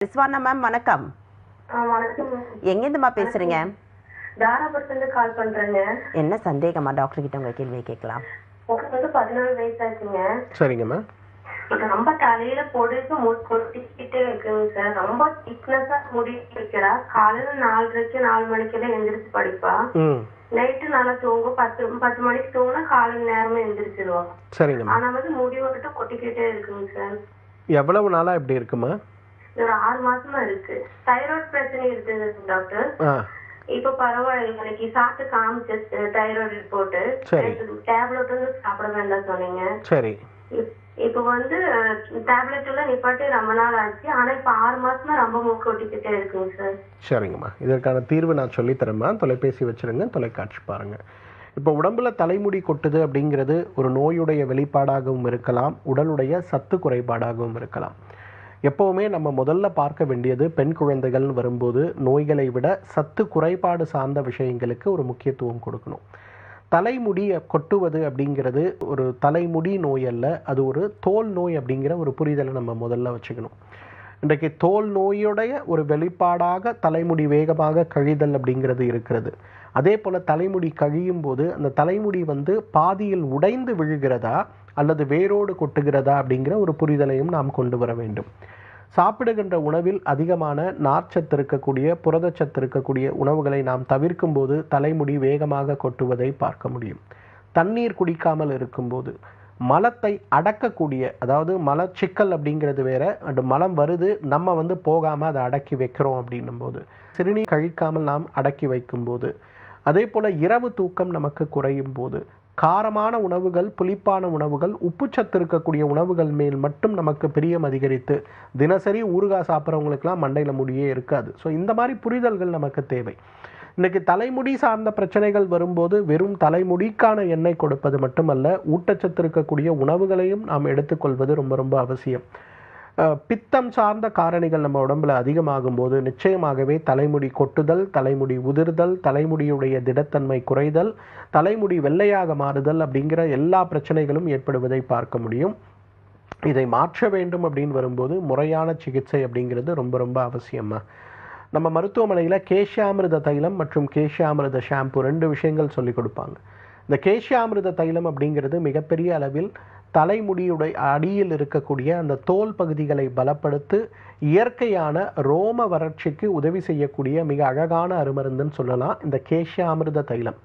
Rizwana ma'am வணக்கம். வணக்கம். எங்கேருந்துமா பேசுறீங்க? தாராபுரத்துல கால் பண்றேங்க. என்ன சந்தேகமா? டாக்டர் கிட்ட உங்க கேள்வியை கேட்கலாம். எனக்கு வந்து 14 வயசாச்சுங்க. சரிங்கம்மா. ரொம்ப தலையில பொடுகு கொட்டிக்கிட்டே இருக்குங்க சார். ரொம்ப திக்னஸா முடி வைக்கிறா. காலையில 4:30 4 மணிக்கெல்லாம் எந்திரிச்சு படிப்பா. நைட்டு நல்லா தூங்கும். 10 மணிக்கு தூங்கினா காலையில நேரமே எந்திரிச்சிருவா. சரிங்கம்மா. ஆனா வந்து முடி வந்துட்டு கொட்டிக்கிட்டே இருக்குங்க சார். எவ்வளவு நாளா இப்படி இருக்குமா? ஒரு 6 மாசமா இருக்கு. தைராய்டு பிரச்சனை இருக்குது டாக்டர். இப்ப பரவாயில்ல. இன்னைக்கு சாப்பிட்டு காமிச்சு தைராய்டு ரிப்போர்ட். டேப்லெட் வந்து சாப்பிட வேண்டாம் சொன்னீங்க. சரி. இப்ப வந்து டேப்லெட் எல்லாம் நிப்பாட்டி ரொம்ப நாள் ஆச்சு. ஆனா இப்ப 6 மாசமா ரொம்ப மூக்கு ஒட்டிக்கிட்டே இருக்குங்க சார். சரிங்கம்மா, இதற்கான தீர்வு நான் சொல்லித்தரேம்மா. தொலைபேசி வச்சிருங்க, தொலைக்காட்சி பாருங்க. இப்போ உடம்புல தலைமுடி கொட்டுது அப்படிங்கிறது ஒரு நோயுடைய வெளிப்பாடாகவும் இருக்கலாம், உடலுடைய சத்து குறைபாடாகவும் இருக்கலாம். எப்போவுமே நம்ம முதல்ல பார்க்க வேண்டியது பெண் குழந்தைகள் வரும்போது நோய்களை விட சத்து குறைபாடு சார்ந்த விஷயங்களுக்கு ஒரு முக்கியத்துவம் கொடுக்கணும். தலைமுடி கொட்டுவது அப்படிங்கிறது ஒரு தலைமுடி நோய் அல்ல, அது ஒரு தோல் நோய் அப்படிங்கிற ஒரு புரிதலை நம்ம முதல்ல வச்சுக்கணும். இன்றைக்கு தோல் நோயுடைய ஒரு வெளிப்பாடாக தலைமுடி வேகமாக கழிதல் அப்படிங்கிறது இருக்கிறது. அதே போல் தலைமுடி கழியும் போது அந்த தலைமுடி பாதியில் உடைந்து விழுகிறதா அல்லது வேரோடு கொட்டுகிறதா அப்படிங்கிற ஒரு புரிதலையும் நாம் கொண்டு வர வேண்டும். சாப்பிடுகின்ற உணவில் அதிகமான நார்ச்சத்து இருக்கக்கூடிய புரதச்சத்து இருக்கக்கூடிய உணவுகளை நாம் தவிர்க்கும் போது தலைமுடி வேகமாக கொட்டுவதை பார்க்க முடியும். தண்ணீர் குடிக்காமல் இருக்கும்போது, மலத்தை அடக்கக்கூடிய, அதாவது மலச்சிக்கல் அப்படிங்கிறது வேற, அந்த மலம் வருது நம்ம போகாமல் அதை அடக்கி வைக்கிறோம் அப்படின்னும் போது, சிறுநீர் கழிக்காமல் நாம் அடக்கி வைக்கும்போது, அதே போல் இரவு தூக்கம் நமக்கு குறையும் போது, காரமான உணவுகள், புளிப்பான உணவுகள், உப்புச்சத்து இருக்கக்கூடிய உணவுகள் மேல் மட்டும் நமக்கு பிரியம் அதிகரித்து தினசரி ஊறுகாய் சாப்பிட்றவங்களுக்கெல்லாம் மண்டையில் முடியே இருக்காது. ஸோ இந்த மாதிரி புரிதல்கள் நமக்கு தேவை. இன்றைக்கி தலைமுடி சார்ந்த பிரச்சனைகள் வரும்போது வெறும் தலைமுடிக்கான எண்ணெய் கொடுப்பது மட்டுமல்ல, ஊட்டச்சத்து இருக்கக்கூடிய உணவுகளையும் நாம் எடுத்துக்கொள்வது ரொம்ப ரொம்ப அவசியம். பித்தம் சார்ந்த காரணிகள் நம்ம உடம்புல அதிகமாகும் போது நிச்சயமாகவே தலைமுடி கொட்டுதல், தலைமுடி உதிர்தல், தலைமுடியுடைய திடத்தன்மை குறைதல், தலைமுடி வெள்ளையாக மாறுதல் அப்படிங்கிற எல்லா பிரச்சனைகளும் ஏற்படுவதை பார்க்க முடியும். இதை மாற்ற வேண்டும் அப்படின்னு வரும்போது முறையான சிகிச்சை அப்படிங்கிறது ரொம்ப ரொம்ப அவசியமா. நம்ம மருத்துவமனையில் கேஷாமிருத தைலம் மற்றும் கேஷாமிருத ஷாம்பு 2 விஷயங்கள் சொல்லி கொடுப்பாங்க. இந்த கேஷாமிருத தைலம் அப்படிங்கிறது மிகப்பெரிய அளவில் தலைமுடியுடைய அடியில் இருக்கக்கூடிய அந்த தோல் பகுதிகளை பலப்படுத்து இயற்கையான ரோம வறட்சிக்கு உதவி செய்யக்கூடிய மிக அழகான அருமருந்துன்னு சொல்லலாம் இந்த கேஷாமிருத தைலம்.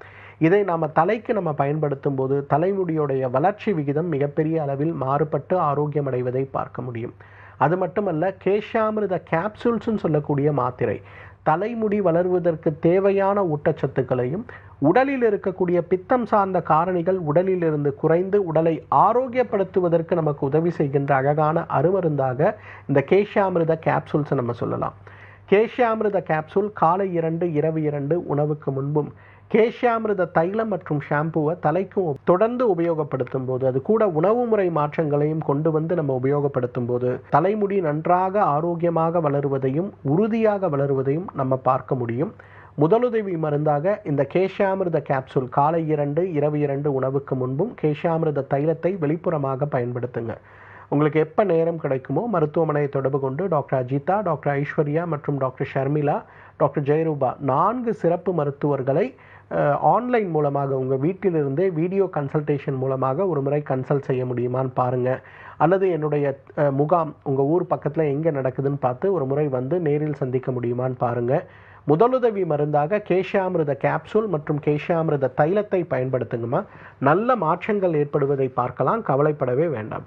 இதை நாம் தலைக்கு பயன்படுத்தும் போது தலைமுடியுடைய வளர்ச்சி விகிதம் மிகப்பெரிய அளவில் மாறுபட்டு ஆரோக்கியம் அடைவதை பார்க்க முடியும். அது மட்டுமல்ல, கேஷாமிருத கேப்சூல்ஸ்ன்னு சொல்லக்கூடிய மாத்திரை தலைமுடி வளர்வதற்கு தேவையான ஊட்டச்சத்துக்களையும் உடலில் இருக்கக்கூடிய பித்தம் சார்ந்த காரணிகள் உடலில் இருந்து குறைந்து உடலை ஆரோக்கியப்படுத்துவதற்கு நமக்கு உதவி செய்கின்ற அழகான அருமருந்தாக இந்த கேஷாமிருத கேப்சூல்ஸை நம்ம சொல்லலாம். கேஷாமிருத கேப்சூல் காலை 2 இரவு 2 உணவுக்கு முன்பும், கேஷாமிருத தைலம் மற்றும் ஷாம்புவை தலைக்கும் தொடர்ந்து உபயோகப்படுத்தும் போது, அது கூட உணவு முறை மாற்றங்களையும் கொண்டு நம்ம உபயோகப்படுத்தும் போது தலைமுடி நன்றாக ஆரோக்கியமாக வளருவதையும் உறுதியாக வளருவதையும் நம்ம பார்க்க முடியும். முதலுதவி மருந்தாக இந்த கேஷாமிருத கேப்சூல் காலை 2 இரவு 2 உணவுக்கு முன்பும் கேஷாமிருத தைலத்தை வெளிப்புறமாக பயன்படுத்துங்க. உங்களுக்கு எப்போ நேரம் கிடைக்குமோ மருத்துவமனையை தொடர்பு கொண்டு டாக்டர் அஜிதா, டாக்டர் ஐஸ்வர்யா மற்றும் டாக்டர் ஷர்மிளா, டாக்டர் ஜெயரூபா 4 சிறப்பு மருத்துவர்களை ஆன்லைன் மூலமாக உங்கள் வீட்டிலிருந்தே வீடியோ கன்சல்டேஷன் மூலமாக ஒரு முறை கன்சல்ட் செய்ய முடியுமான்னு பாருங்கள். அல்லது என்னுடைய முகாம் உங்கள் ஊர் பக்கத்தில் எங்கே நடக்குதுன்னு பார்த்து ஒரு முறை நேரில் சந்திக்க முடியுமான்னு பாருங்கள். முதலுதவி மருந்தாக கேஷாமிருத கேப்சூல் மற்றும் கேஷாமிருத தைலத்தை பயன்படுத்துங்கம்மா. நல்ல மாற்றங்கள் ஏற்படுவதை பார்க்கலாம், கவலைப்படவே வேண்டாம்.